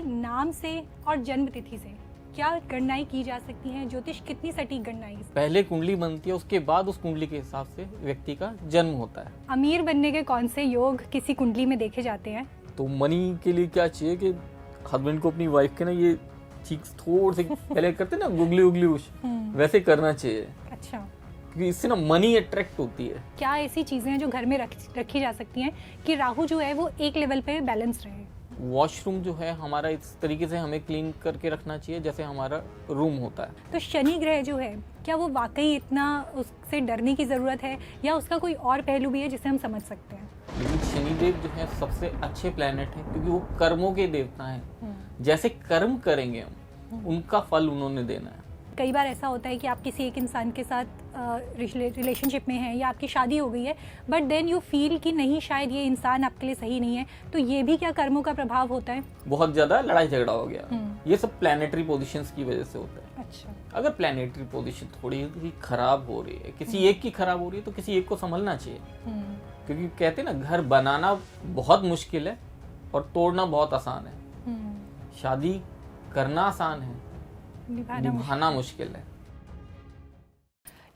नाम से और जन्म तिथि से क्या गणनाएं की जा सकती हैं? ज्योतिष कितनी सटीक गणनाएं? पहले कुंडली बनती है, उसके बाद उस कुंडली के हिसाब से व्यक्ति का जन्म होता है। अमीर बनने के कौन से योग किसी कुंडली में देखे जाते हैं? तो मनी के लिए क्या चाहिए कि हस्बैंड को अपनी वाइफ के ना ये चीक्स थोड़ी सी पहले करते ना गुगली उगली उश वैसे करना चाहिए। अच्छा, क्योंकि इससे ना मनी अट्रैक्ट होती है। क्या ऐसी चीजें हैं जो घर में रखी जा सकती हैं कि राहु जो है वो एक लेवल पे बैलेंस रहे? वॉशरूम जो है हमारा इस तरीके से हमें क्लीन करके रखना चाहिए जैसे हमारा रूम होता है। तो शनि ग्रह जो है क्या वो वाकई इतना उससे डरने की जरूरत है या उसका कोई और पहलू भी है जिसे हम समझ सकते हैं? लेकिन शनिदेव जो है सबसे अच्छे प्लेनेट है क्योंकि वो कर्मों के देवता हैं। जैसे कर्म करेंगे हम उनका फल उन्होंने देना है। कई बार ऐसा होता है कि आप किसी एक इंसान के साथ रिलेशनशिप में हैं या आपकी शादी हो गई है, बट देन यू फील कि नहीं, शायद ये इंसान आपके लिए सही नहीं है, तो ये भी क्या कर्मों का प्रभाव होता है? बहुत ज्यादा लड़ाई झगड़ा हो गया, ये सब प्लानिटरी पोजीशंस की वजह से होता है। अच्छा, अगर प्लानिटरी पोजीशन थोड़ी सी खराब हो रही है, किसी एक की खराब हो रही है, तो किसी एक को संभलना चाहिए। क्योंकि कहते हैं ना, घर बनाना बहुत मुश्किल है और तोड़ना बहुत आसान है। शादी करना आसान है, निभाना मुश्किल है।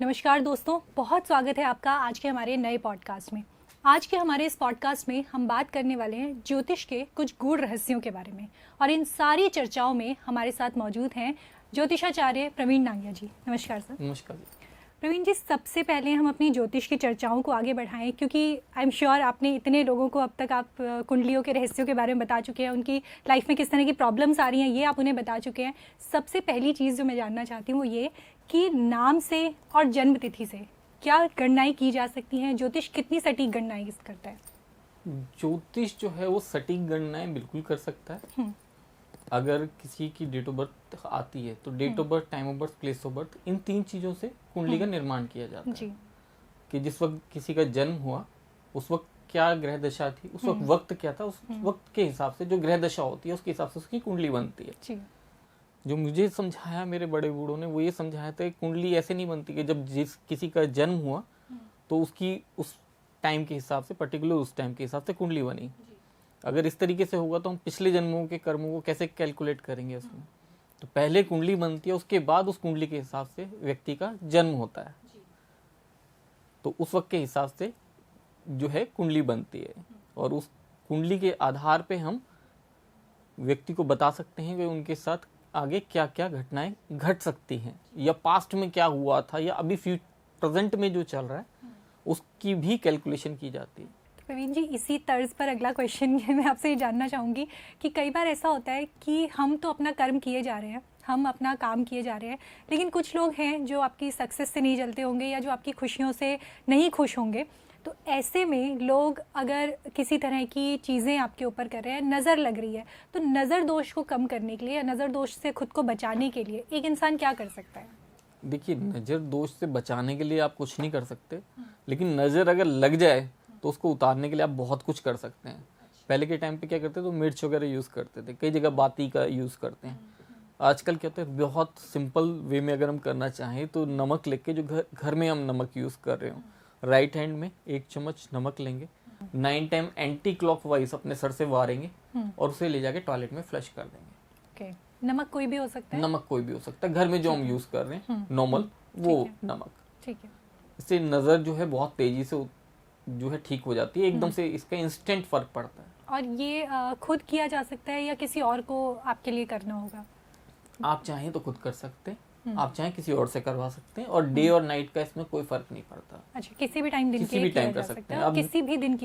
नमस्कार दोस्तों, बहुत स्वागत है आपका आज के हमारे नए पॉडकास्ट में। आज के हमारे इस पॉडकास्ट में हम बात करने वाले हैं ज्योतिष के कुछ गूढ़ रहस्यों के बारे में, और इन सारी चर्चाओं में हमारे साथ मौजूद हैं ज्योतिषाचार्य प्रवीण नांगिया जी। नमस्कार सर। नमस्कार जी। प्रवीण जी, सबसे पहले हम अपनी ज्योतिष की चर्चाओं को आगे बढ़ाएं, क्योंकि आई एम श्योर आपने इतने लोगों को अब तक आप कुंडलियों के रहस्यों के बारे में बता चुके हैं, उनकी लाइफ में किस तरह की प्रॉब्लम्स आ रही हैं ये आप उन्हें बता चुके हैं। सबसे पहली चीज़ जो मैं जानना चाहती हूँ वो ये कि नाम से और जन्म तिथि से क्या गणनाएं की जा सकती हैं? ज्योतिष कितनी सटीक गणनाएं करता है? ज्योतिष जो है वो सटीक गणनाएं बिल्कुल कर सकता है। अगर किसी की डेट ऑफ बर्थ आती है तो date of birth, time of birth, place of birth, इन 3 चीजों से कुंडली का निर्माण किया जाता है। कि जिस वक्त किसी का जन्म हुआ उस वक्त क्या ग्रह दशा थी, उस वक्त क्या था, उस वक्त के हिसाब से जो ग्रह दशा होती है उसके हिसाब से उसकी कुंडली बनती है। जो मुझे समझाया मेरे बड़े बूढ़ों ने, वो ये समझाया था कि कुंडली ऐसे नहीं बनती कि जब किसी का जन्म हुआ तो उसकी उस टाइम के हिसाब से, पर्टिकुलर उस टाइम के हिसाब से कुंडली बनी। अगर इस तरीके से होगा तो हम पिछले जन्मों के कर्मों को कैसे कैलकुलेट करेंगे उसमें? तो पहले कुंडली बनती है, उसके बाद उस कुंडली के हिसाब से व्यक्ति का जन्म होता है। तो उस वक्त के हिसाब से जो है कुंडली बनती है, और उस कुंडली के आधार पे हम व्यक्ति को बता सकते हैं कि उनके साथ आगे क्या क्या घटनाएं घट सकती हैं, या पास्ट में क्या हुआ था, या अभी प्रेजेंट में जो चल रहा है उसकी भी कैलकुलेशन की जाती है। प्रवीण जी, इसी तर्ज पर अगला क्वेश्चन मैं आपसे ये जानना चाहूँगी कि कई बार ऐसा होता है कि हम तो अपना कर्म किए जा रहे हैं, हम अपना काम किए जा रहे हैं, लेकिन कुछ लोग हैं जो आपकी सक्सेस से नहीं जलते होंगे या जो आपकी खुशियों से नहीं खुश होंगे। तो ऐसे में लोग अगर किसी तरह की चीज़ें आपके ऊपर कर रहे हैं, नज़र लग रही है, तो नज़र दोष को कम करने के लिए या नज़र दोष से खुद को बचाने के लिए एक इंसान क्या कर सकता है? देखिए, नज़र दोष से बचाने के लिए आप कुछ नहीं कर सकते, लेकिन नज़र अगर लग जाए तो उसको उतारने के लिए आप बहुत कुछ कर सकते हैं। पहले के टाइम पे क्या करते थे, तो मिर्च वगैरह यूज़ करते थे, कई जगह बाती का यूज़ करते हैं। आजकल क्या होता है, बहुत सिंपल वे में अगर हम करना चाहें तो नमक लेके, जो घर में हम नमक यूज़ कर रहे हो, राइट हैंड में 1 चम्मच नमक लेंगे, 9 टाइम एंटी क्लॉकवाइज अपने सर से वारेंगे और उसे ले जाके टॉयलेट में फ्लश कर देंगे। नमक कोई भी हो सकता है? नमक कोई भी हो सकता है, घर में जो हम यूज़ कर रहे हैं नॉर्मल वो नमक। ठीक है। इससे नज़र जो है बहुत तेजी से जो है ठीक हो जाती है, एकदम से इसका इंस्टेंट फर्क पड़ता है। और ये खुद किया जा सकता है या किसी और को आपके लिए करना होगा? आप चाहें तो खुद कर सकते हैं, आप चाहें किसी और से करवा सकते हैं, और डे और नाइट का इसमें कोई फर्क नहीं पड़ता। अच्छा, किसी भी टाइम दिन किसी भी टाइम कर सकते हैं, किसी भी दिन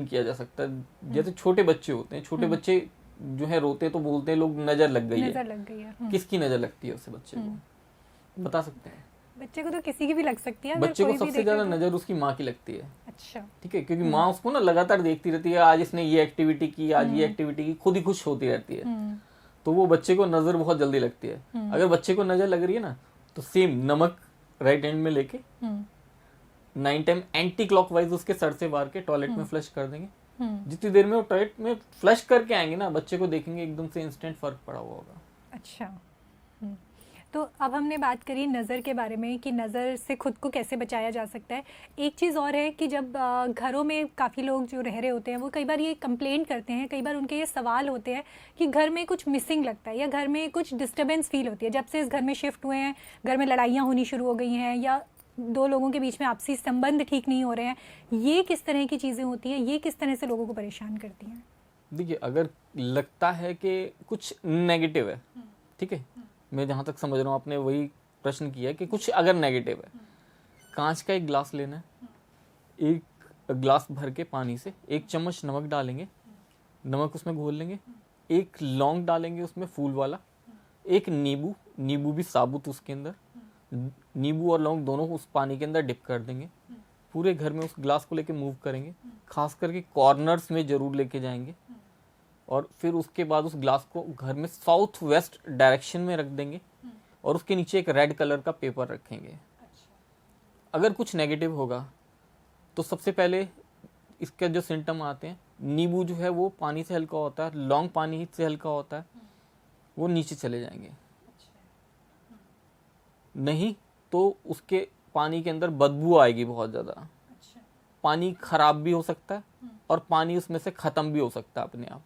किया जा सकता है। जैसे छोटे बच्चे होते हैं, छोटे बच्चे जो है रोते तो बोलते हैं लोग नजर लग गई है। किसकी नजर लगती है उससे बच्चे को बता सकते हैं? बच्चे को तो किसी की भी लग सकती है। बच्चे को सबसे ज्यादा नजर उसकी माँ की लगती है। अच्छा, ठीक है, क्योंकि माँ उसको ना लगातार देखती रहती है, आज इसने ये एक्टिविटी की, आज ये एक्टिविटी की, खुद ही खुश होती रहती है, तो वो बच्चे को नजर बहुत जल्दी लगती है। अगर बच्चे को नजर लग रही है ना, तो सेम नमक राइट हैंड में लेके 9 टाइम एंटी क्लॉकवाइज उसके सर से वार के टॉयलेट में फ्लश कर देंगे। जितनी देर में वो टॉयलेट में फ्लश करके आएंगे ना, बच्चे को देखेंगे एकदम से इंस्टेंट फर्क पड़ा हुआ होगा। अच्छा, तो अब हमने बात करी नज़र के बारे में कि नज़र से खुद को कैसे बचाया जा सकता है। एक चीज़ और है कि जब घरों में काफ़ी लोग जो रह रहे होते हैं वो कई बार ये कंप्लेन करते हैं, कई बार उनके ये सवाल होते हैं कि घर में कुछ मिसिंग लगता है या घर में कुछ डिस्टर्बेंस फील होती है। जब से इस घर में शिफ्ट हुए हैं, घर में लड़ाइयाँ होनी शुरू हो गई हैं या दो लोगों के बीच में आपसी संबंध ठीक नहीं हो रहे हैं। ये किस तरह की चीज़ें होती हैं, ये किस तरह से लोगों को परेशान करती हैं? देखिए, अगर लगता है कि कुछ नेगेटिव है, ठीक है, मैं जहाँ तक समझ रहा हूँ आपने वही प्रश्न किया कि कुछ अगर नेगेटिव है, कांच का एक ग्लास लेना है, एक ग्लास भर के पानी से 1 चम्मच नमक डालेंगे, नमक उसमें घोल लेंगे, 1 लौंग डालेंगे उसमें फूल वाला, 1 नींबू भी साबुत उसके अंदर, नींबू और लौंग दोनों उस पानी के अंदर डिप कर देंगे, पूरे घर में उस ग्लास को लेके मूव करेंगे, खास करके कॉर्नर्स में जरूर लेके जाएंगे और फिर उसके बाद उस ग्लास को घर में साउथ वेस्ट डायरेक्शन में रख देंगे और उसके नीचे एक रेड कलर का पेपर रखेंगे। अगर कुछ नेगेटिव होगा तो सबसे पहले इसके जो सिम्टम आते हैं, नींबू जो है वो पानी से हल्का होता है, लौंग पानी से हल्का होता है, वो नीचे चले जाएंगे। नहीं तो उसके पानी के अंदर बदबू आएगी बहुत ज़्यादा, पानी खराब भी हो सकता है और पानी उसमें से ख़त्म भी हो सकता है अपने आप।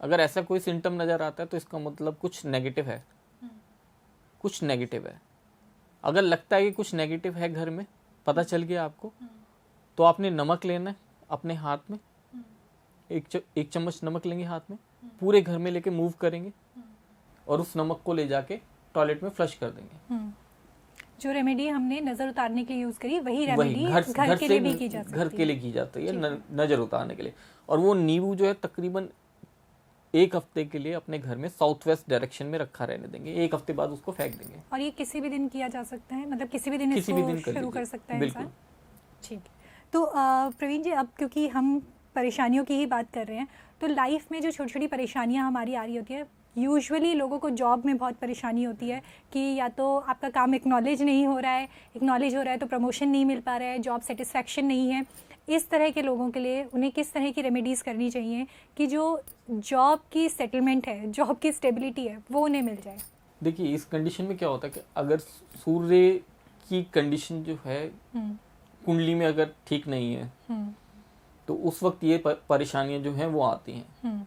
अगर ऐसा कोई सिम्टम नज़र आता है तो इसका मतलब कुछ नेगेटिव है, कुछ नेगेटिव है। अगर लगता है कि कुछ नेगेटिव है घर में, पता चल गया आपको, तो आपने नमक लेना है अपने हाथ में, एक चम्मच नमक लेंगे हाथ में, पूरे घर में लेके मूव करेंगे और उस नमक को ले जाके टॉयलेट में फ्लश कर देंगे। जो रेमेडी हमने नज़र उतारने के लिए यूज़ करी, वही रेमेडी घर के लिए भी की जा सकती है। घर के लिए की जाती है नज़र उतारने के लिए। और वो नींबू जो है तकरीबन 1 हफ्ते के लिए अपने घर में साउथ वेस्ट डायरेक्शन में रखा रहने देंगे, 1 हफ्ते बाद उसको फेंक देंगे। और ये किसी भी दिन किया जा सकता है, मतलब किसी भी दिन इसको शुरू कर सकता है इंसान? ठीक है। तो प्रवीण जी, अब क्योंकि हम परेशानियों की ही बात कर रहे हैं, तो लाइफ में जो छोटी छोटी परेशानियां हमारी आ रही होती है, यूजुअली लोगों को जॉब में बहुत परेशानी होती है कि या तो आपका काम एक्नॉलेज नहीं हो रहा है, एक्नॉलेज हो रहा है तो प्रमोशन नहीं मिल पा रहा है, जॉब सेटिस्फैक्शन नहीं है। इस तरह के लोगों के लिए उन्हें किस तरह की रेमेडीज़ करनी चाहिए कि जो जॉब की सेटलमेंट है, जॉब की स्टेबिलिटी है, वो उन्हें मिल जाए? देखिए, इस कंडीशन में क्या होता है कि अगर सूर्य की कंडीशन जो है कुंडली में अगर ठीक नहीं है तो उस वक्त ये परेशानियां जो हैं वो आती हैं।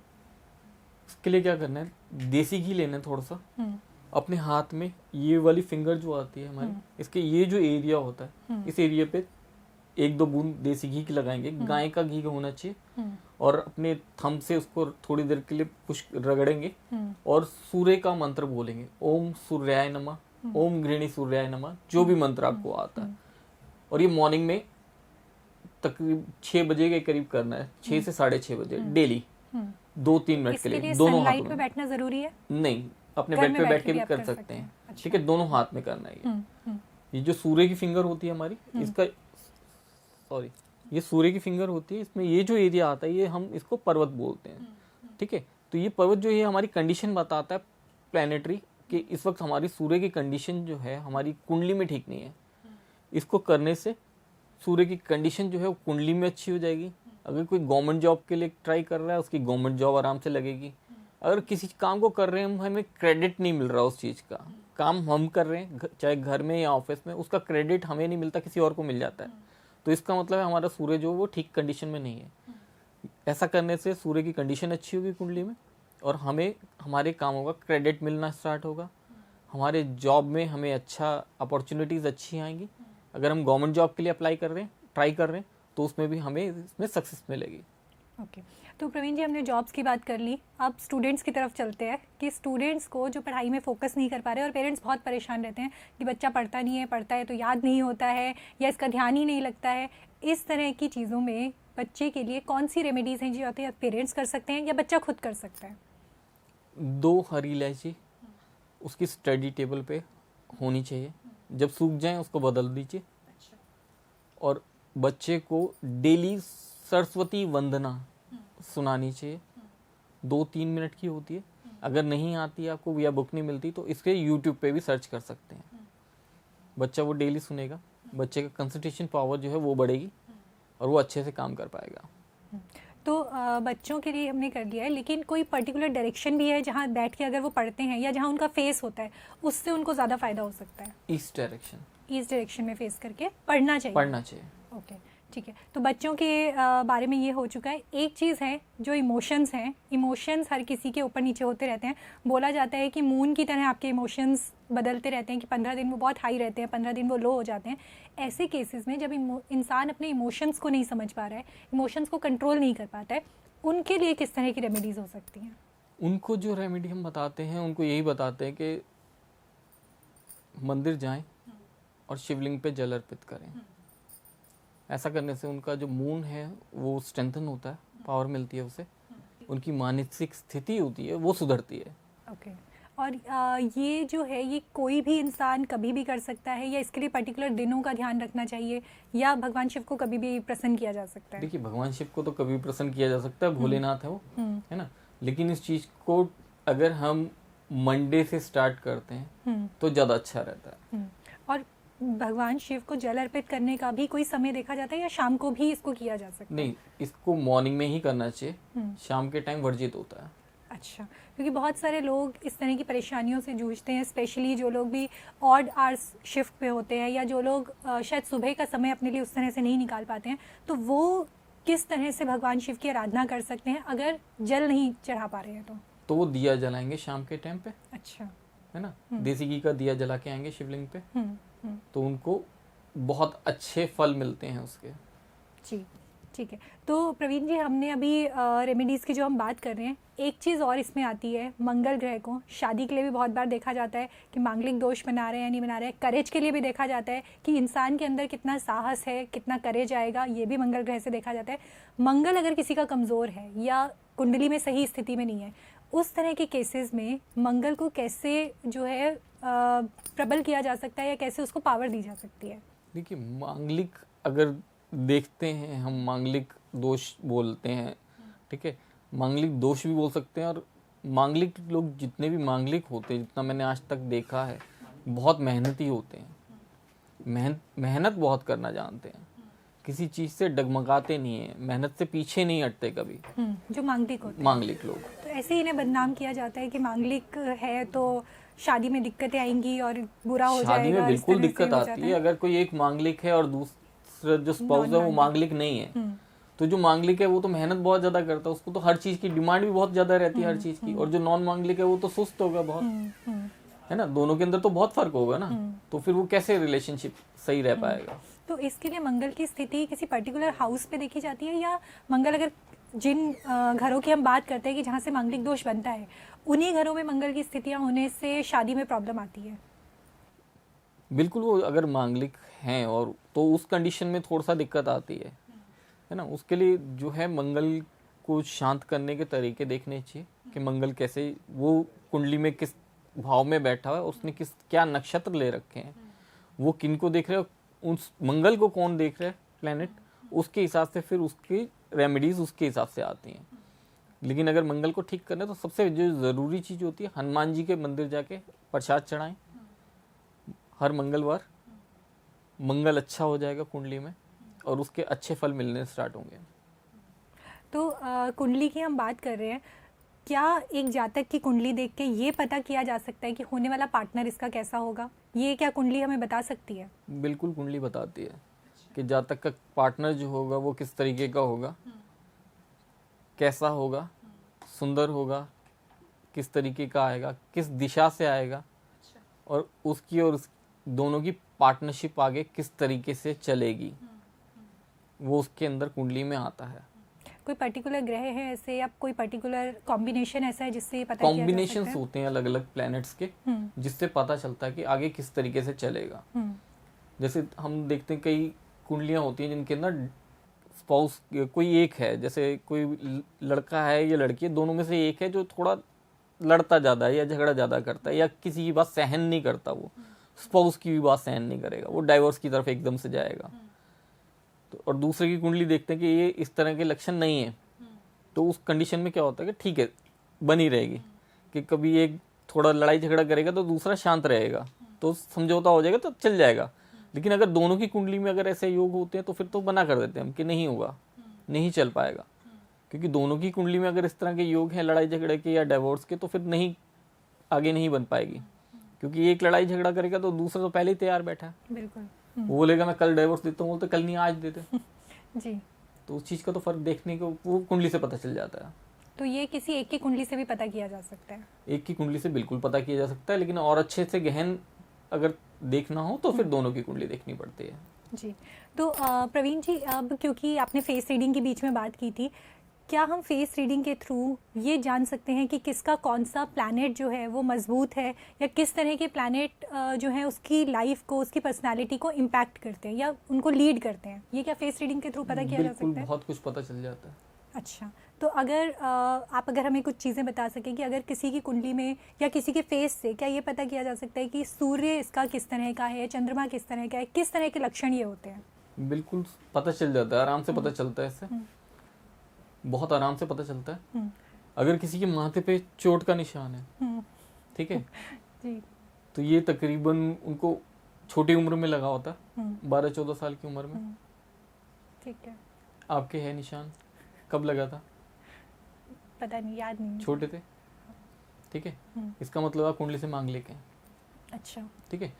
इसके लिए क्या करना है, देसी घी लेना है थोड़ा सा, अपने हाथ में ये वाली फिंगर जो आती है हमारी, इसके ये जो एरिया होता है, इस एरिया पे 1-2 बूंद देसी घी की लगाएंगे, गाय का घी का होना चाहिए, और अपने थंब से उसको थोड़ी देर के लिए पुश रगड़ेंगे और सूर्य का मंत्र बोलेंगे, ओम सूर्याय नमः, ओम गृहिणी सूर्याय नमः, जो भी मंत्र आपको आता है। और ये मॉर्निंग में तकरीबन 6 बजे के करीब करना है, 6 से 6:30 बजे डेली, 2-3 मिनट के लिए दोनों हाथों में। पे बैठना जरूरी है? नहीं, अपने बेड पे बैठ के भी कर सकते हैं। ठीक है, दोनों हाथ में करना है। ये जो सूर्य की फिंगर होती है हमारी, इसका ये सूर्य की फिंगर होती है, इसमें ये जो एरिया आता है ये हम इसको पर्वत बोलते हैं। ठीक है, तो ये पर्वत जो है हमारी कंडीशन बताता है प्लैनेटरी कि इस वक्त हमारी सूर्य की कंडीशन जो है हमारी कुंडली में ठीक नहीं है। इसको करने से सूर्य की कंडीशन जो है वो कुंडली में अच्छी हो जाएगी। अगर कोई गवर्नमेंट जॉब के लिए ट्राई कर रहा है, उसकी गवर्नमेंट जॉब आराम से लगेगी। अगर किसी काम को कर रहे हैं, हमें क्रेडिट नहीं मिल रहा उस चीज़ का, काम हम कर रहे हैं चाहे घर में या ऑफिस में, उसका क्रेडिट हमें नहीं मिलता, किसी और को मिल जाता है, तो इसका मतलब है हमारा सूर्य जो वो ठीक कंडीशन में नहीं है। ऐसा करने से सूर्य की कंडीशन अच्छी होगी कुंडली में, और हमें हमारे कामों का क्रेडिट मिलना स्टार्ट होगा, हमारे जॉब में हमें अच्छा अपॉर्चुनिटीज़ अच्छी आएंगी। अगर हम गवर्नमेंट जॉब के लिए अप्लाई कर रहे हैं, ट्राई कर रहे हैं, तो उसमें भी हमें इसमें सक्सेस मिलेगी। ओके, तो प्रवीण जी, हमने जॉब्स की बात कर ली, अब स्टूडेंट्स की तरफ चलते हैं कि स्टूडेंट्स को जो पढ़ाई में फोकस नहीं कर पा रहे और पेरेंट्स बहुत परेशान रहते हैं कि बच्चा पढ़ता नहीं है, पढ़ता है तो याद नहीं होता है या इसका ध्यान ही नहीं लगता है। इस तरह की चीज़ों में बच्चे के लिए कौन सी रेमेडीज़ हैं जो या पेरेंट्स कर सकते हैं या बच्चा खुद कर सकता है? 2 हरी इलायची उसकी स्टडी टेबल पे होनी चाहिए, जब सूख जाए उसको बदल दीजिए। और बच्चे को डेली सरस्वती वंदना सुनानी चाहिए, 2-3 मिनट की होती है। अगर नहीं आती है आपको या बुक नहीं मिलती तो इसके यूट्यूब पे भी सर्च कर सकते हैं। बच्चा वो डेली सुनेगा, बच्चे का कंसंट्रेशन पावर जो है वो बढ़ेगी और वो अच्छे से काम कर पाएगा। तो बच्चों के लिए हमने कर लिया है, लेकिन कोई पर्टिकुलर डायरेक्शन भी है जहाँ बैठ के अगर वो पढ़ते हैं या जहाँ उनका फेस होता है उससे उनको ज़्यादा फायदा हो सकता है? ईस्ट डायरेक्शन में फेस करके पढ़ना चाहिए। ओके, ठीक है। तो बच्चों के बारे में ये हो चुका है। एक चीज़ है जो इमोशंस हैं, इमोशंस हर किसी के ऊपर नीचे होते रहते हैं। बोला जाता है कि मून की तरह आपके इमोशंस बदलते रहते हैं, कि 15 दिन वो बहुत हाई रहते हैं, 15 दिन वो लो हो जाते हैं। ऐसे केसेस में जब इंसान अपने इमोशंस को नहीं समझ पा रहा है, इमोशंस को कंट्रोल नहीं कर पाता है, उनके लिए किस तरह की रेमेडीज़ हो सकती हैं? उनको जो रेमेडी हम बताते हैं, उनको यही बताते हैं कि मंदिर जाएं और शिवलिंग पे जल अर्पित करें। ऐसा करने से उनका जो मून है वो स्ट्रेंथन होता है, पावर मिलती है उसे, उनकी मानसिक स्थिति होती है वो सुधरती है। ओके। और ये जो है ये कोई भी इंसान कभी भी कर सकता है, या इसके लिए पर्टिकुलर दिनों का ध्यान रखना चाहिए, या भगवान शिव को कभी भी प्रसन्न किया जा सकता है? देखिए, भगवान शिव को तो कभी प्रसन्न किया जा सकता है, भोलेनाथ है वो, है ना। लेकिन इस चीज को अगर हम मंडे से स्टार्ट करते हैं तो ज्यादा अच्छा रहता है। और भगवान शिव को जल अर्पित करने का भी कोई समय देखा जाता है, या शाम को भी इसको किया जा सकता है? नहीं, इसको मॉर्निंग में ही करना चाहिए, शाम के टाइम वर्जित होता है। अच्छा, क्योंकि बहुत सारे लोग इस तरह की परेशानियों से जूझते हैं, स्पेशली जो लोग भी ऑड आवर्स शिफ्ट पे होते हैं, या जो लोग शायद सुबह का समय अपने लिए उस तरह से नहीं निकाल पाते हैं, तो वो किस तरह से भगवान शिव की आराधना कर सकते हैं अगर जल नहीं चढ़ा पा रहे हैं? तो वो दिया जलाएंगे शाम के टाइम पे। अच्छा, है ना, देसी घी का दिया जला के आएंगे शिवलिंग पे, तो उनको बहुत अच्छे फल मिलते हैं उसके। जी, ठीक है। तो प्रवीण जी, हमने अभी रेमेडीज़ की जो हम बात कर रहे हैं, एक चीज़ और इसमें आती है, मंगल ग्रह को शादी के लिए भी बहुत बार देखा जाता है कि मांगलिक दोष बना रहे हैं या नहीं बना रहे हैं। करेज के लिए भी देखा जाता है कि इंसान के अंदर कितना साहस है, कितना करेज आएगा, ये भी मंगल ग्रह से देखा जाता है। मंगल अगर किसी का कमज़ोर है या कुंडली में सही स्थिति में नहीं है, उस तरह के केसेस में मंगल को कैसे जो है प्रबल किया जा सकता है, या कैसे उसको पावर दी जा सकती है? देखिए, मांगलिक अगर देखते हैं हम, मांगलिक दोष बोलते हैं, ठीक है, मांगलिक दोष भी बोल सकते हैं। और मांगलिक लोग जितने भी मांगलिक होते हैं, जितना मैंने आज तक देखा है, बहुत मेहनती होते हैं, मेहनत बहुत करना जानते हैं, किसी चीज से डगमगाते नहीं है, मेहनत से पीछे नहीं हटते कभी। जो मांगलिक होते हैं, मांगलिक लोग, तो ऐसे ही इन्हें बदनाम किया जाता है कि मांगलिक है तो शादी में दिक्कतें आएंगी और बुरा हो जाएगा। शादी में बिल्कुल इस तरह से दिक्कत हो आती जाता है अगर कोई एक मांगलिक है और दूसरा जो स्पाउस है वो मांगलिक नहीं है। तो जो मांगलिक है वो तो मेहनत बहुत ज्यादा करता है, उसको तो हर चीज की डिमांड भी बहुत ज्यादा रहती है हर चीज की। और जो नॉन मांगलिक है वो तो सुस्त होगा बहुत, है ना, दोनों के अंदर तो बहुत फर्क होगा ना। तो फिर वो कैसे रिलेशनशिप सही रह पाएगा? तो इसके लिए मंगल की स्थिति किसी पर्टिकुलर हाउस पे देखी जाती है, या मंगल अगर जिन घरों की हम बात करते हैं कि जहाँ से मांगलिक दोष बनता है, उन्हीं घरों में मंगल की स्थितियाँ होने से शादी में प्रॉब्लम आती है? बिल्कुल, वो अगर मांगलिक हैं और तो उस कंडीशन में थोड़ा सा दिक्कत आती है ना। उसके लिए जो है मंगल को शांत करने के तरीके देखने चाहिए कि मंगल कैसे, वो कुंडली में किस भाव में बैठा हुआ है, उसने क्या नक्षत्र ले रखे हैं, वो किन को देख रहे हैं, उस मंगल को कौन देख रहा है प्लेनेट, उसके हिसाब से फिर उसकी रेमेडीज उसके हिसाब से आती हैं। लेकिन अगर मंगल को ठीक करना है तो सबसे जो ज़रूरी चीज़ होती है, हनुमान जी के मंदिर जाके प्रसाद चढ़ाएं हर मंगलवार। मंगल अच्छा हो जाएगा कुंडली में और उसके अच्छे फल मिलने स्टार्ट होंगे। तो कुंडली की हम बात कर रहे हैं, क्या एक जातक की कुंडली देख के ये पता किया जा सकता है कि होने वाला पार्टनर इसका कैसा होगा? ये क्या कुंडली हमें बता सकती है? बिल्कुल, कुंडली बताती है कि जातक का पार्टनर जो होगा वो किस तरीके का होगा, कैसा होगा, सुंदर होगा, किस तरीके का आएगा, किस दिशा से आएगा, और उसकी और दोनों की पार्टनरशिप आगे किस तरीके से चलेगी, वो उसके अंदर कुंडली में आता है। कोई पर्टिकुलर ग्रह है ऐसे, या कोई पर्टिकुलर कॉम्बिनेशन ऐसा है जिससे पता किया जा सकता है? कॉम्बिनेशंस होते हैं अलग अलग प्लैनेट्स के, जिससे पता चलता है कि आगे किस तरीके से चलेगा। जैसे हम देखते हैं कई कुंडलियां होती हैं जिनके अंदर स्पाउस कोई एक है, जैसे कोई लड़का है या लड़की है, दोनों में से एक है जो थोड़ा लड़ता ज़्यादा है या झगड़ा ज़्यादा करता है या किसी की बात सहन नहीं करता, वो स्पाउस की भी बात सहन नहीं करेगा, वो डाइवोर्स की तरफ एकदम से जाएगा। तो और दूसरे की कुंडली देखते हैं कि ये इस तरह के लक्षण नहीं है, तो उस कंडीशन में क्या होता है कि ठीक है, बनी रहेगी, कि कभी एक थोड़ा लड़ाई झगड़ा करेगा तो दूसरा शांत रहेगा, तो समझौता हो जाएगा, तो चल जाएगा। लेकिन अगर दोनों की कुंडली में अगर ऐसे योग होते हैं तो फिर तो मना कर देते हैं हम कि नहीं होगा, नहीं चल पाएगा। क्योंकि दोनों की कुंडली में अगर इस तरह के योग हैं लड़ाई झगड़े के या डिवोर्स के, तो फिर नहीं, आगे नहीं बन पाएगी। क्योंकि एक लड़ाई झगड़ा करेगा तो दूसरा तो पहले ही तैयार बैठा है, बिल्कुल। वो बोलेगा मैं कल डिवोर्स देता हूँ, तो कल नहीं आज दे दे। जी। तो उस चीज़ का तो फर्क देखने को वो कुंडली से पता चल जाता है। तो ये किसी एक की कुंडली से भी पता किया जा सकता है? एक की कुंडली से बिल्कुल पता किया जा सकता है, लेकिन और अच्छे से गहन अगर देखना हो तो फिर दोनों की कुंडली देखनी पड़ती है। जी। तो प्रवीण जी, अब क्योंकि आपने फेस रीडिंग के बीच में बात की थी, क्या हम फेस रीडिंग के थ्रू ये जान सकते हैं कि किसका कौन सा प्लैनेट जो है वो मजबूत है, या किस तरह के प्लैनेट जो है उसकी लाइफ को, उसकी पर्सनालिटी को इम्पैक्ट करते हैं या उनको लीड करते हैं? ये क्या फेस रीडिंग के थ्रू पता किया जा बिल्कुल, सकता है? बहुत कुछ पता चल जाता है। अच्छा, तो अगर आप अगर हमें कुछ चीज़ें बता सकें कि अगर किसी की कुंडली में या किसी के फेस से क्या ये पता किया जा सकता है कि सूर्य इसका किस तरह का है, चंद्रमा किस तरह का है, किस तरह के लक्षण ये होते हैं? बिल्कुल पता चल जाता है, आराम से पता चलता है, इससे बहुत आराम से पता चलता है। अगर किसी के माथे पे चोट का निशान है, ठीक है, जी। तो ये तकरीबन उनको छोटी उम्र में लगा होता है, 12-14 साल की उम्र में। ठीक है। आपके है निशान, कब लगा था? पता नहीं, याद नहीं। छोटे थे, ठीक है। इसका मतलब आप कुंडली से मांगलिक हैं। अच्छा। ठीक है।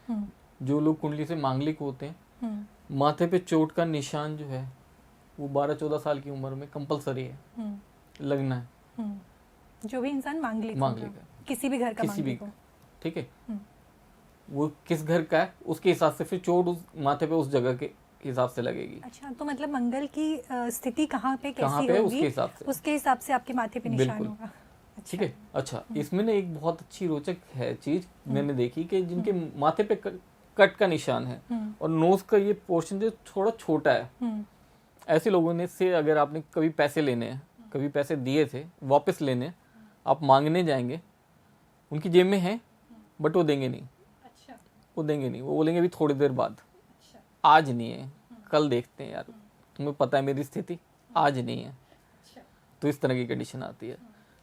जो लोग कुंडली से मांगलिक होते हैं, माथे पे चोट का निशान जो है वो 12-14 साल की उम्र में कंपलसरी है, लगना है। जो भी इंसान मांगलिक है, किसी भी घर का किसी भी, मांगलिक हो, ठीक है, वो किस घर का है उसके हिसाब से फिर चोट उस माथे पे उस जगह के हिसाब से लगेगी। अच्छा, तो मतलब मंगल की स्थिति कहाँ पे कैसी पे होगी, उसके हिसाब से आपके माथे पे निशान होगा। ठीक है। अच्छा, इसमें ना एक बहुत अच्छी रोचक है चीज मैंने देखी कि जिनके माथे पे कट का निशान है और नोज का ये पोर्शन जो थोड़ा छोटा है, ऐसे लोगों ने से अगर आपने कभी पैसे लेने हैं, कभी पैसे दिए थे वापस लेने, आप मांगने जाएंगे, उनकी जेब में है बट वो देंगे नहीं। अच्छा। वो देंगे नहीं, वो बोलेंगे अभी थोड़ी देर बाद। अच्छा। आज नहीं है, कल देखते हैं यार, तुम्हें पता है मेरी स्थिति, आज नहीं है। अच्छा। तो इस तरह की कंडीशन आती है।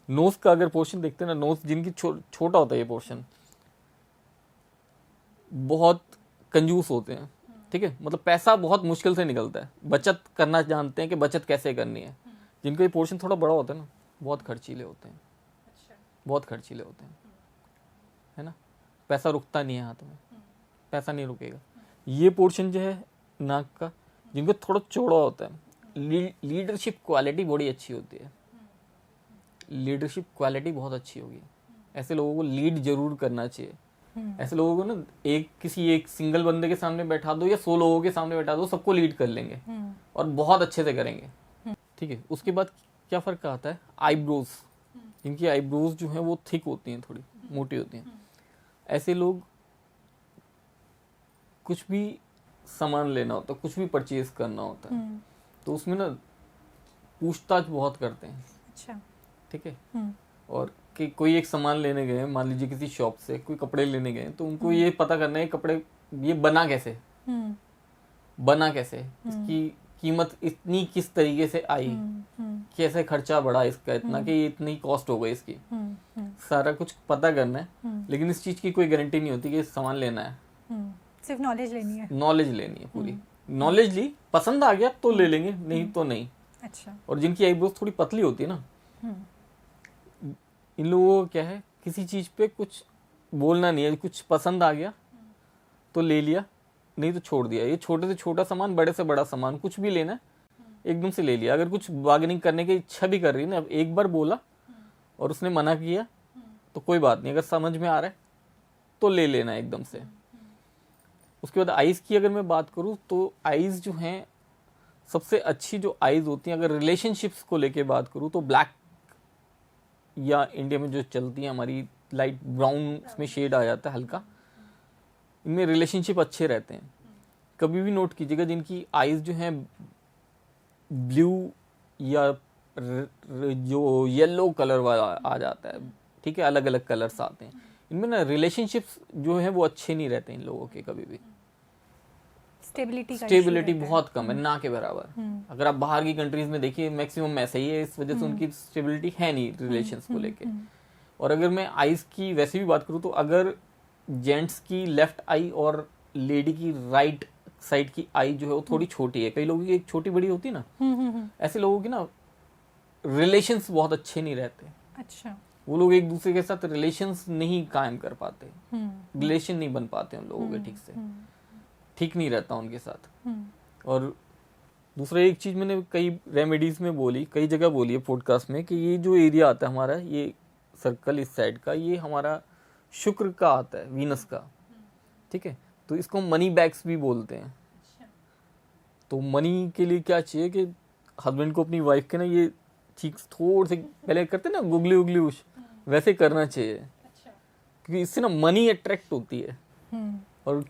नोज का अगर पोर्शन देखते हैं ना, नोज जिनकी छोटा होता है ये पोर्शन, बहुत कंजूस होते हैं, ठीक है, मतलब पैसा बहुत मुश्किल से निकलता है, बचत करना जानते हैं कि बचत कैसे करनी है। जिनका ये पोर्शन थोड़ा बड़ा होता है ना, बहुत खर्चीले होते हैं। अच्छा। बहुत खर्चीले होते हैं, है ना, पैसा रुकता नहीं है हाथ में, पैसा नहीं रुकेगा। ये पोर्शन जो है नाक का, जिनको थोड़ा चौड़ा होता है, लीडरशिप क्वालिटी बड़ी अच्छी होती है, लीडरशिप क्वालिटी बहुत अच्छी होगी। ऐसे लोगों को लीड जरूर करना चाहिए। ऐसे लोगों को ना किसी एक सिंगल बंदे के सामने बैठा दो या 100 लोगों के सामने बैठा दो, सबको लीड कर लेंगे और बहुत अच्छे से करेंगे, ठीक है। उसके बाद क्या फर्क आता है, आईब्रोज, जिनकी आईब्रोज जो है वो थिक होती हैं, थोड़ी मोटी होती हैं, ऐसे लोग कुछ भी सामान लेना होता है, कुछ भी परचेज करना होता है, तो उसमें ना पूछताछ बहुत करते हैं। अच्छा। ठीक है। और कि कोई एक सामान लेने गए, मान लीजिए किसी शॉप से कोई कपड़े लेने गए, तो उनको ये पता करना है कपड़े ये बना कैसे, इसकी कीमत इतनी किस तरीके से आई, कैसे खर्चा बढ़ा इसका इतना कि ये इतनी कॉस्ट हो गई इसकी, सारा कुछ पता करना है। लेकिन इस चीज की कोई गारंटी नहीं होती कि सामान लेना है, सिर्फ नॉलेज लेनी है। नॉलेज लेनी है, पूरी नॉलेज ली, पसंद आ गया तो ले लेंगे, नहीं तो नहीं। अच्छा। और जिनकी आईब्रोज थोड़ी पतली होती है ना, इन लोगों को क्या है, किसी चीज पे कुछ बोलना नहीं है, कुछ पसंद आ गया तो ले लिया, नहीं तो छोड़ दिया। ये छोटे से छोटा सामान, बड़े से बड़ा सामान, कुछ भी लेना है एकदम से ले लिया। अगर कुछ बार्गेनिंग करने की इच्छा भी कर रही है ना, एक बार बोला और उसने मना किया तो कोई बात नहीं, अगर समझ में आ रहा है तो ले लेना एकदम से। उसके बाद आईज की अगर मैं बात करूं तो आईज जो हैं, सबसे अच्छी जो आईज होती हैं, अगर रिलेशनशिप्स को लेके बात करूं तो ब्लैक, या इंडिया में जो चलती है हमारी लाइट ब्राउन, इसमें शेड आ जाता है हल्का, इनमें रिलेशनशिप अच्छे रहते हैं। कभी भी नोट कीजिएगा जिनकी आईज जो हैं ब्लू या जो येलो कलर वाला आ जाता है, ठीक है, अलग अलग कलर्स आते हैं, इनमें ना रिलेशनशिप्स जो है वो अच्छे नहीं रहते इन लोगों के। कभी भी स्टेबिलिटी बहुत कम है, ना के बराबर। अगर आप बाहर की कंट्रीज में देखिए, मैक्सिमम ऐसा ही है, इस वजह से उनकी स्टेबिलिटी है नहीं रिलेशंस को लेके। और अगर मैं आईज की वैसे भी बात करूं तो अगर जेंट्स की लेफ्ट आई और लेडी की राइट साइड की आई जो है वो थोड़ी छोटी है, कई लोगों की एक छोटी बड़ी होती है ना, ऐसे लोगों की ना रिलेशंस बहुत अच्छे नहीं रहते। अच्छा। वो लोग एक दूसरे के साथ रिलेशंस नहीं कायम कर पाते, रिलेशन नहीं बन पाते उन लोगों के ठीक से, ठीक नहीं रहता उनके साथ। और दूसरा एक चीज मैंने कई रेमेडीज में बोली, कई जगह बोली है पॉडकास्ट में, कि ये जो एरिया आता है हमारा, ये सर्कल इस साइड का, ये हमारा शुक्र का आता है, वीनस का, ठीक है। तो इसको मनी बैग्स भी बोलते हैं। तो मनी के लिए क्या चाहिए कि हस्बैंड को अपनी वाइफ के ना ये चीक्स थोड़े से पहले करते ना गुगली उगली उश, वैसे करना चाहिए, क्योंकि इससे ना मनी अट्रैक्ट होती है। और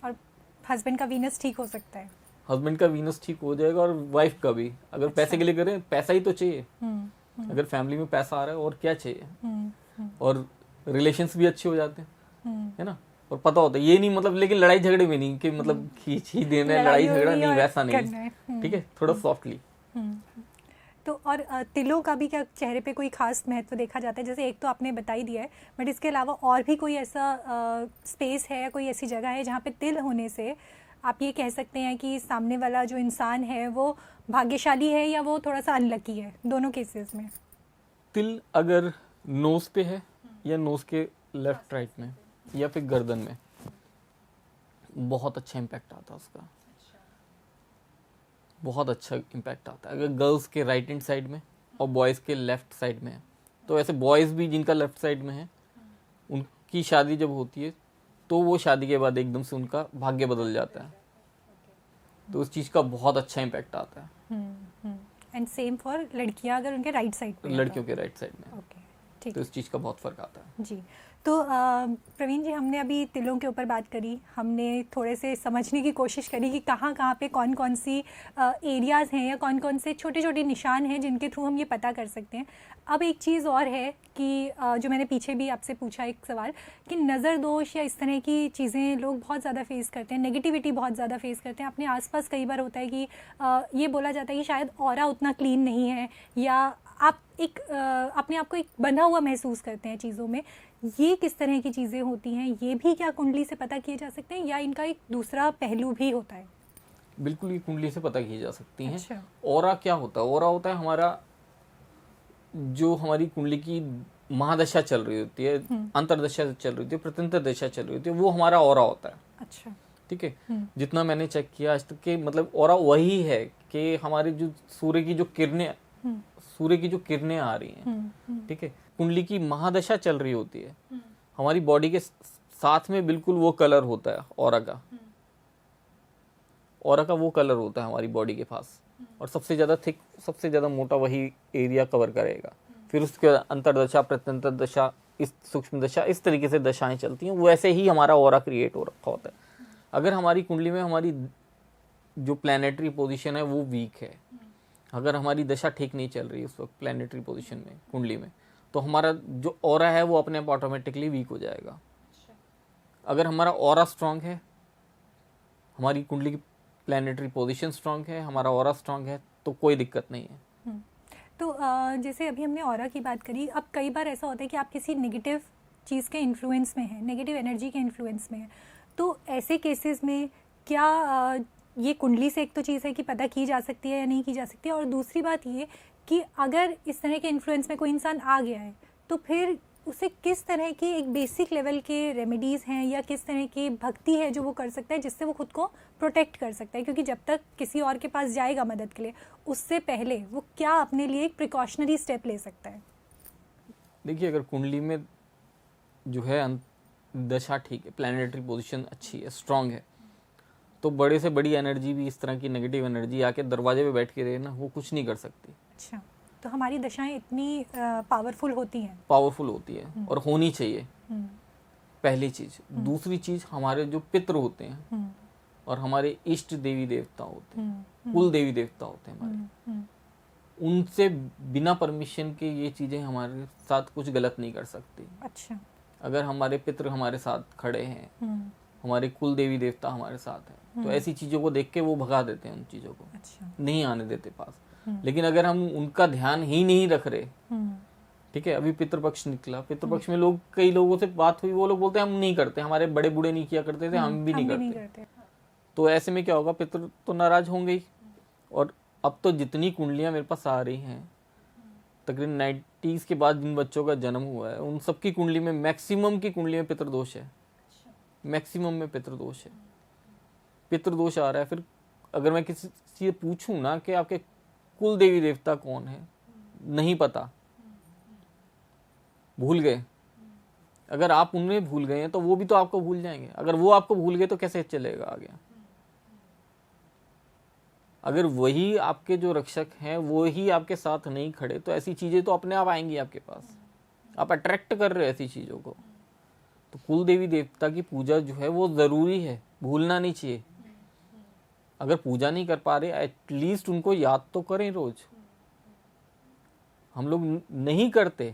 हस्बैंड का वीनस ठीक हो सकता है, हस्बैंड का वीनस ठीक हो जाएगा, और वाइफ का भी। अगर पैसे के लिए करें, पैसा ही तो चाहिए। अगर फैमिली में पैसा आ रहा है और क्या चाहिए, और रिलेशंस भी अच्छे हो जाते हैं, है ना। और पता होता है ये नहीं मतलब, लेकिन लड़ाई झगड़े में नहीं कि मतलब खींच ही देना है, लड़ाई झगड़ा नहीं, वैसा नहीं, ठीक है, थोड़ा सॉफ्टली। तो और तिलों का भी क्या चेहरे पे कोई खास महत्व देखा जाता है? जैसे एक तो आपने बता ही दिया है, बट इसके अलावा और भी कोई ऐसा स्पेस है या कोई ऐसी जगह है जहाँ पे तिल होने से आप ये कह सकते हैं कि सामने वाला जो इंसान है वो भाग्यशाली है या वो थोड़ा सा अनलकी है, दोनों केसेस में? तिल अगर नोज पे है, या नोज के लेफ्ट राइट में, या फिर गर्दन में, बहुत अच्छा इम्पैक्ट आता है उसका, बहुत अच्छा इम्पैक्ट आता है। अगर गर्ल्स के राइट हैंड साइड में और बॉयज़ के लेफ्ट साइड में है, तो ऐसे बॉयज़ भी जिनका लेफ्ट साइड में है, उनकी शादी जब होती है तो वो शादी के बाद एकदम से उनका भाग्य बदल जाता है। तो उस चीज़ का बहुत अच्छा इम्पैक्ट आता है। एंड सेम फॉर लड़कियां अगर उनके राइट साइड पे, लड़कियों के राइट साइड में। ओके, ठीक। तो इस चीज़ का बहुत फर्क आता है जी। तो प्रवीण जी, हमने अभी तिलों के ऊपर बात करी, हमने थोड़े से समझने की कोशिश करी कि कहाँ कहाँ पे कौन कौन सी एरियाज़ हैं या कौन कौन से छोटे छोटे निशान हैं जिनके थ्रू हम ये पता कर सकते हैं। अब एक चीज़ और है कि जो मैंने पीछे भी आपसे पूछा एक सवाल, कि नज़र दोष या इस तरह की चीज़ें लोग बहुत ज़्यादा फेस करते हैं, नेगेटिविटी बहुत ज़्यादा फेस करते हैं। अपने आसपास कई बार होता है कि ये बोला जाता है कि शायद ऑरा उतना क्लीन नहीं है, या आप एक अपने आप को एक बंधा हुआ महसूस करते हैं चीज़ों में। ये किस तरह की चीज़ें होती हैं, ये भी क्या कुंडली से पता किए जा सकते हैं, या इनका एक दूसरा पहलू भी होता है? बिल्कुल, ये कुंडली से पता की जा सकती हैं। अच्छा। ऑरा क्या होता है? ऑरा होता है हमारा, जो हमारी कुंडली की महादशा चल रही होती है, अंतरदशा चल रही होती है, प्रत्यंतर दशा चल रही होती है, वो हमारा ऑरा होता है। अच्छा। ठीक है। जितना मैंने चेक किया आज तक के, मतलब ऑरा वही है कि हमारे जो सूर्य की जो किरणें आ रही हैं, ठीक है, कुंडली की महादशा चल रही होती है, हमारी बॉडी के साथ में बिल्कुल वो कलर होता है ऑरा का। ऑरा का वो कलर होता है हमारी बॉडी के पास, और सबसे ज्यादा थिक, सबसे ज्यादा मोटा वही एरिया कवर करेगा। फिर उसके अंतरदशा, प्रत्यंतर दशा, इस सूक्ष्म दशा, इस तरीके से दशाएं चलती हैं, वैसे ही हमारा ऑरा क्रिएट हो रखा होता है। अगर हमारी कुंडली में हमारी जो प्लैनेटरी पोजीशन है वो वीक है, अगर हमारी दशा ठीक नहीं चल रही उस वक्त प्लैनेटरी पोजीशन में, कुंडली में, तो हमारा जो ऑरा है वो अपने आप ऑटोमेटिकली वीक हो जाएगा। अगर हमारा ऑरा स्ट्रांग है, हमारी कुंडली की प्लैनेटरी पोजीशन स्ट्रांग है, हमारा ऑरा स्ट्रांग है, तो कोई दिक्कत नहीं है। तो जैसे अभी हमने ऑरा की बात करी, अब कई बार ऐसा होता है कि आप किसी नेगेटिव चीज़ के इन्फ्लुएंस में हैं, नेगेटिव एनर्जी के इन्फ्लुएंस में हैं, तो ऐसे केसेस में क्या ये कुंडली से एक तो चीज़ है कि पता की जा सकती है या नहीं की जा सकती है, और दूसरी बात ये कि अगर इस तरह के इन्फ्लुएंस में कोई इंसान आ गया है तो फिर उसे किस तरह की एक बेसिक लेवल के रेमेडीज़ हैं या किस तरह की भक्ति है जो वो कर सकता है जिससे वो खुद को प्रोटेक्ट कर सकता है? क्योंकि जब तक किसी और के पास जाएगा मदद के लिए, उससे पहले वो क्या अपने लिए एक प्रिकॉशनरी स्टेप ले सकता है? देखिए, अगर कुंडली में जो है दशा ठीक है, प्लैनेटरी पोजीशन अच्छी है, स्ट्रांग है, तो बड़े से बड़ी एनर्जी भी, इस तरह की नेगेटिव एनर्जी आके दरवाजे पे बैठ के रहे ना, वो कुछ नहीं कर सकती। अच्छा, तो हमारी दशाएं इतनी पावरफुल होती हैं? पावरफुल होती है, और होनी चाहिए, पहली चीज। दूसरी चीज, हमारे जो पितृ होते हैं और हमारे इष्ट देवी देवता होते हैं, कुल देवी देवता होते हैं हमारे, उनसे बिना परमिशन के ये चीजें हमारे साथ कुछ गलत नहीं कर सकती। अच्छा। अगर हमारे पितृ हमारे साथ खड़े हैं, हमारे कुल देवी देवता हमारे साथ हैं, तो ऐसी चीजों को देख के वो भगा देते हैं उन चीजों को। अच्छा। नहीं आने देते पास। लेकिन अगर हम उनका ध्यान ही नहीं रख रहे, ठीक है, अभी पितृपक्ष निकला, पितृपक्ष में लोग, कई लोगों से बात हुई, वो लोग बोलते हैं हम नहीं करते, हमारे बड़े बूढ़े नहीं किया करते थे, हम भी नहीं करते। तो ऐसे में क्या होगा, पितृ तो नाराज होंगे ही। और अब तो जितनी कुंडलियां मेरे पास आ रही हैं, तकरीबन 90s के बाद जिन बच्चों का जन्म हुआ है उन सबकी कुंडली में मैक्सिमम की कुंडली में पितृदोष है, मैक्सिमम में पितृदोष है, पितृदोष आ रहा है। फिर अगर मैं किसी से पूछूं ना कि आपके कुल देवी देवता कौन है, नहीं पता, भूल गए। अगर आप उन्हें भूल गए हैं तो वो भी तो आपको भूल जाएंगे। अगर वो आपको भूल गए तो कैसे चलेगा आगे? अगर वही आपके जो रक्षक हैं वो ही आपके साथ नहीं खड़े तो ऐसी चीजें तो अपने आप आएंगी आपके पास। आप अट्रैक्ट कर रहे हो ऐसी चीजों को। तो कुल देवी देवता की पूजा जो है वो जरूरी है, भूलना नहीं चाहिए। अगर पूजा नहीं कर पा रहे एटलीस्ट उनको याद तो करें रोज। हम लोग नहीं करते,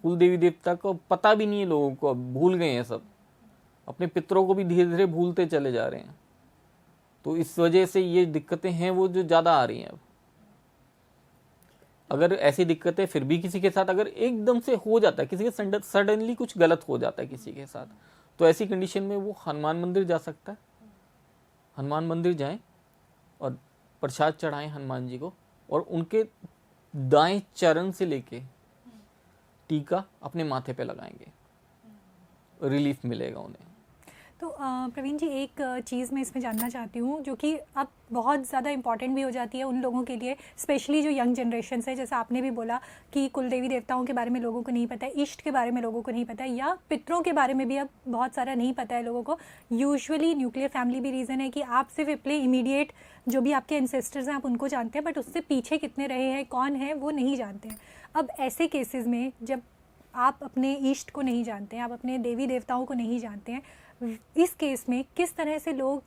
कुल देवी देवता को पता भी नहीं है लोगों को, अब भूल गए हैं सब। अपने पितरों को भी धीरे धीरे भूलते चले जा रहे हैं। तो इस वजह से ये दिक्कतें हैं वो जो ज्यादा आ रही हैं अब। अगर ऐसी दिक्कतें फिर भी किसी के साथ अगर एकदम से हो जाता है, किसी के सडनली कुछ गलत हो जाता है किसी के साथ, तो ऐसी कंडीशन में वो हनुमान मंदिर जा सकता है। हनुमान मंदिर जाएं और प्रसाद चढ़ाएं हनुमान जी को, और उनके दाएं चरण से लेके टीका अपने माथे पे लगाएंगे, रिलीफ मिलेगा उन्हें। तो प्रवीण जी, एक चीज़ मैं इसमें जानना चाहती हूँ जो कि अब बहुत ज़्यादा इम्पॉर्टेंट भी हो जाती है उन लोगों के लिए, स्पेशली जो यंग जनरेशन है। जैसा आपने भी बोला कि कुल देवी देवताओं के बारे में लोगों को नहीं पता है, इष्ट के बारे में लोगों को नहीं पता है, या पितरों के बारे में भी अब बहुत सारा नहीं पता है लोगों को। यूजुअली न्यूक्लियर फैमिली भी रीज़न है कि आप सिर्फ अपने इमीडिएट जो भी आपके एंसेस्टर्स हैं आप उनको जानते हैं, बट उससे पीछे कितने रहे हैं, कौन है, वो नहीं जानते हैं। अब ऐसे केसेस में जब आप अपने इष्ट को नहीं जानते हैं, आप अपने देवी देवताओं को नहीं जानते हैं, इस केस में किस तरह से लोग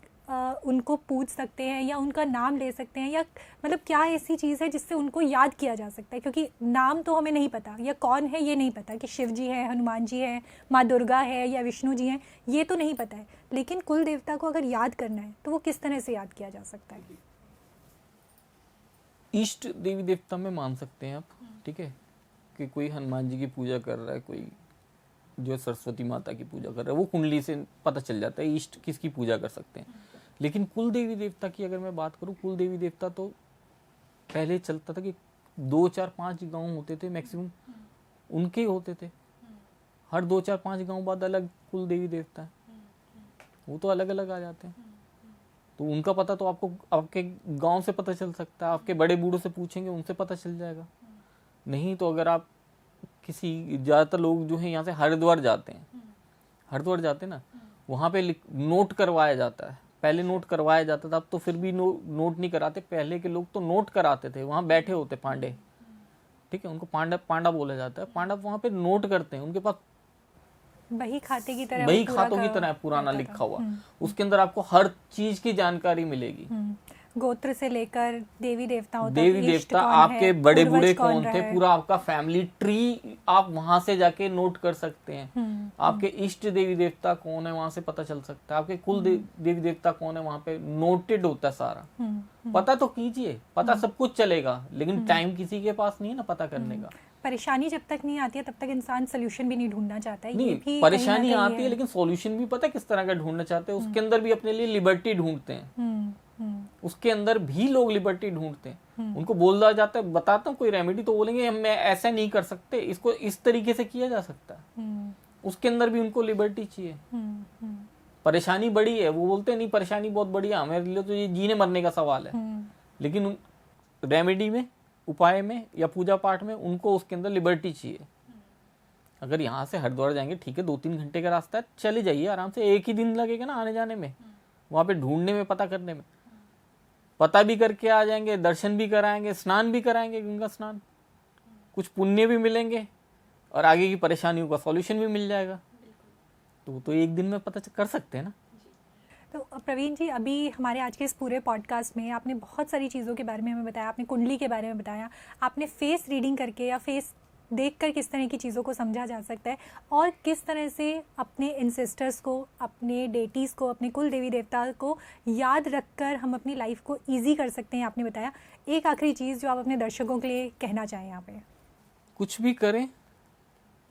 उनको पूछ सकते हैं या उनका नाम ले सकते हैं, या मतलब क्या ऐसी चीज़ है जिससे उनको याद किया जा सकता है? क्योंकि नाम तो हमें नहीं पता, या कौन है ये नहीं पता कि शिव जी है, हनुमान जी है, माँ दुर्गा है या विष्णु जी हैं, ये तो नहीं पता है। लेकिन कुल देवता को अगर याद करना है तो वो किस तरह से याद किया जा सकता है? इष्ट देवी देवता में मान सकते हैं आप, ठीक है, कि कोई हनुमान जी की पूजा कर रहा है, कोई जो सरस्वती माता की पूजा कर रहा है, वो कुंडली से पता चल जाता है इष्ट किसकी पूजा कर सकते हैं। लेकिन कुल देवी देवता की अगर मैं बात करूं, कुल देवी देवता तो पहले चलता था कि 2, 4, 5 गांव होते थे मैक्सिमम, उनके होते थे। हर 2, 4, 5 गांव बाद अलग कुल देवी देवता है, वो तो अलग अलग आ जाते हैं। तो उनका पता तो आपको आपके गांव से पता चल सकता है, आपके बड़े बूढ़ों से पूछेंगे उनसे पता चल जाएगा। नहीं तो अगर आप किसी, ज़्यादातर लोग जो है यहाँ से हरिद्वार जाते हैं, हरिद्वार जाते हैं ना, वहाँ पे नोट करवाया जाता है। पहले नोट करवाया जाता था, अब तो फिर भी नोट नहीं कराते। पहले के लोग तो नोट कराते थे, वहाँ बैठे होते पांडे, ठीक है, उनको पांडा बोला जाता है। पांडा वहाँ पे नोट करते हैं, उनके पास बही खाते की तरह, बही खातों की तरह पुराना लिखा हुआ, उसके अंदर आपको हर चीज की जानकारी मिलेगी। गोत्र से लेकर देवी देवताओं तक, देवी देवता, आपके बड़े बूढ़े कौन थे, पूरा आपका फैमिली ट्री आप वहां से जाके नोट कर सकते हैं। आपके इष्ट देवी देवता कौन है वहां से पता चल सकता है। आपके कुल देवी देवता कौन है वहां पे नोटेड होता है सारा। पता तो कीजिए, पता सब कुछ चलेगा, लेकिन टाइम किसी के पास नहीं है ना पता करने का। परेशानी जब तक नहीं आती है तब तक इंसान सोल्यूशन भी नहीं ढूंढना चाहता है। नहीं, ये भी परेशानी आती है लेकिन सॉल्यूशन भी पता किस तरह का ढूंढना चाहते हैं। उसके अंदर भी अपने लिए लिबर्टी ढूंढते हैं। उसके अंदर भी लोग लिबर्टी ढूंढते हैं। उनको बोला जाता है, बताता हूँ कोई रेमेडी, तो बोलेंगे हम ऐसा नहीं कर सकते, इसको इस तरीके से किया जा सकता है। उसके अंदर भी उनको लिबर्टी चाहिए। परेशानी बड़ी है, वो बोलते हैं नहीं परेशानी बहुत बड़ी है, हमारे लिए तो ये जीने मरने का सवाल है। लेकिन रेमेडी में, उपाय में या पूजा पाठ में उनको उसके अंदर लिबर्टी चाहिए। अगर यहाँ से हरिद्वार जाएंगे, ठीक है 2-3 घंटे का रास्ता है, चले जाइए आराम से, एक ही दिन लगेगा ना आने जाने में, वहां पे ढूंढने में, पता करने में। पता भी करके आ जाएंगे, दर्शन भी कराएंगे, स्नान भी कराएंगे, गंगा स्नान, कुछ पुण्य भी मिलेंगे और आगे की परेशानियों का सॉल्यूशन भी मिल जाएगा। तो एक दिन में पता कर सकते हैं ना। तो प्रवीण जी, अभी हमारे आज के इस पूरे पॉडकास्ट में आपने बहुत सारी चीज़ों के बारे में हमें बताया। आपने कुंडली के बारे में बताया, आपने फेस रीडिंग करके या फेस देखकर किस तरह की चीज़ों को समझा जा सकता है, और किस तरह से अपने एंसेस्टर्स को, अपने डेटीज़ को, अपने कुल देवी देवता को याद रखकर हम अपनी लाइफ को ईजी कर सकते हैं, आपने बताया। एक आखिरी चीज़ जो आप अपने दर्शकों के लिए कहना चाहें यहाँ पे? कुछ भी करें,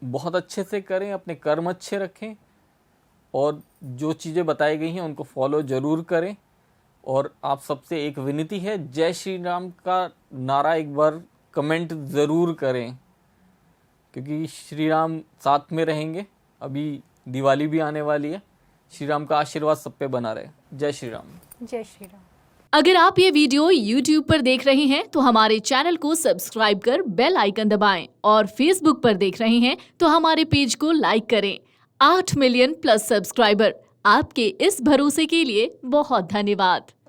बहुत अच्छे से करें, अपने कर्म अच्छे रखें, और जो चीज़ें बताई गई हैं उनको फॉलो ज़रूर करें। और आप सबसे एक विनती है, जय श्री राम का नारा एक बार कमेंट ज़रूर करें, क्योंकि श्री राम साथ में रहेंगे। अभी दिवाली भी आने वाली है। श्री राम का आशीर्वाद सब पे बना रहे। जय श्री राम। जय श्री राम। अगर आप ये वीडियो YouTube पर देख रहे हैं तो हमारे चैनल को सब्सक्राइब कर बेल आइकन दबाएं और Facebook पर देख रहे हैं तो हमारे पेज को लाइक करें। 8 मिलियन प्लस सब्सक्राइबर, आपके इस भरोसे के लिए बहुत धन्यवाद।